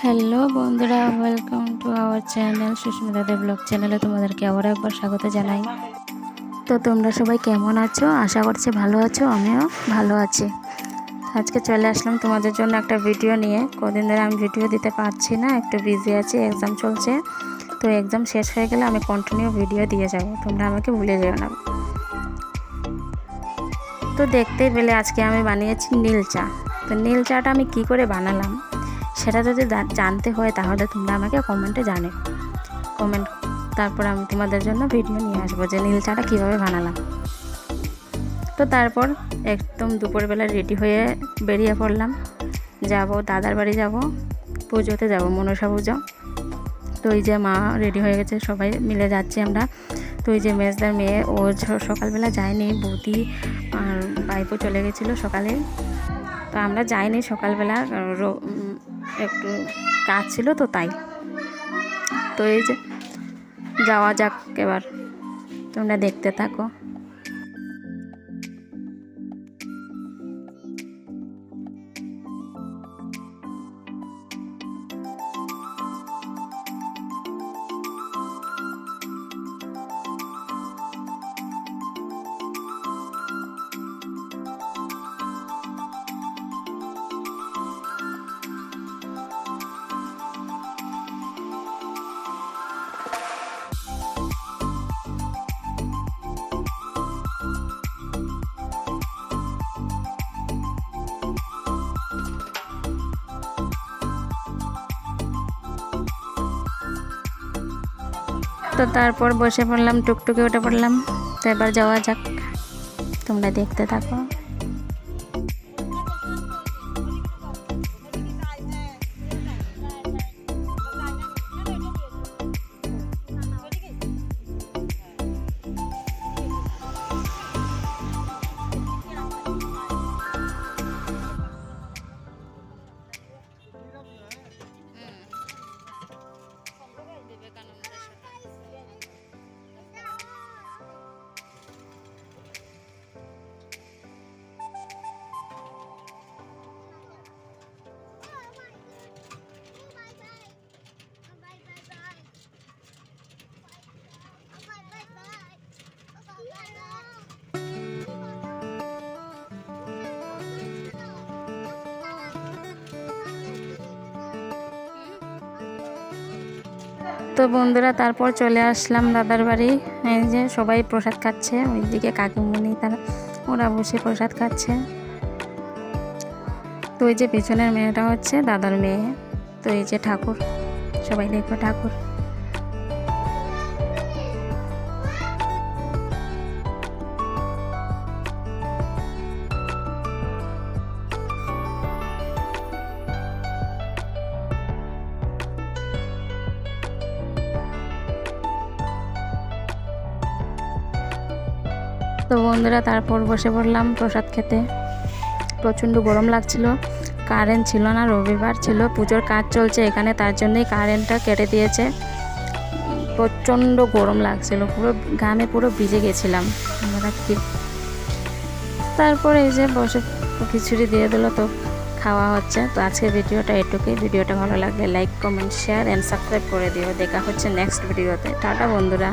Hello বন্ধুরা, welcome to our channel Susmita De blog চ্যানেলে তোমাদেরকে আবার একবার স্বাগত জানাই। তো তোমরা সবাই কেমন আছো? আশা করছি ভালো আছো, আমিও ভালো আছি। আজকে চলে আসলাম তোমাদের জন্য একটা ভিডিও নিয়ে। কদিন ধরে আমি ভিডিও দিতে পারছি না, একটু বিজি আছি, এক্সাম চলছে। তো এক্সাম শেষ হয়ে গেলে আমি কন্টিনিউ ভিডিও দিয়ে যাব, তোমরা আমাকে ভুলে যেও না। তো দেখতেই পেলে আজকে আমি বানিয়েছি নীল চা। তো নীল চাটা আমি কি করে বানালাম সেটা যদি জানতে হয় তাহলে তোমরা আমাকে কমেন্টে কমেন্ট, তারপর আমি তোমাদের জন্য ভিডিও নিয়ে আসবো যে নীল চাটা কীভাবে বানালাম। তো তারপর একদম দুপুরবেলা রেডি হয়ে বেরিয়ে পড়লাম, যাব দাদার বাড়ি, যাব পুজোতে, যাব মনসা পুজো। তো এই যে মা রেডি হয়ে গেছে, সবাই মিলে যাচ্ছি আমরা। তো এই যে মেজদার মেয়ে, ও সকালবেলা যায়নি, বৌদি আর বাইপো চলে গেছিলো সকালে। তো আমরা যাইনি সকালবেলা, একটু কাজ ছিল তো তাই। তো এই যে যাওয়া যাক, এবার তোমরা দেখতে থাকো। তো তারপর বসে পড়লাম, টুকটুকে উঠে পড়লাম। তো এবার যাওয়া যাক, তোমরা দেখতে থাকো। তো বন্ধুরা, তারপর চলে আসলাম দাদার বাড়ি। এই যে সবাই প্রসাদ খাচ্ছে, ওইদিকে কাকিমুনি ওরা বসে প্রসাদ খাচ্ছে। তো ওই যে পেছনের মেয়েটা হচ্ছে দাদার মেয়ে। তো এই যে ঠাকুর, সবাই দেখো ঠাকুর। তো বন্ধুরা, তারপর বসে পড়লাম প্রসাদ খেতে। প্রচণ্ড গরম লাগছিল, কারেন্ট ছিল না, রবিবার ছিল, পুজোর কাজ চলছে এখানে, তার জন্যই কারেন্টটা কেটে দিয়েছে। প্রচণ্ড গরম লাগছিল, পুরো ঘামে পুরো ভিজে গেছিলাম আমরা। তারপর এই যে বসে খিচুড়ি দিয়ে দিল, তো খাওয়া হচ্ছে। তো আজকের ভিডিওটা এটুকুই। ভিডিওটা ভালো লাগলে like, comment, share and subscribe করে দিও। দেখা হচ্ছে নেক্সট ভিডিওতে। টাটা বন্ধুরা।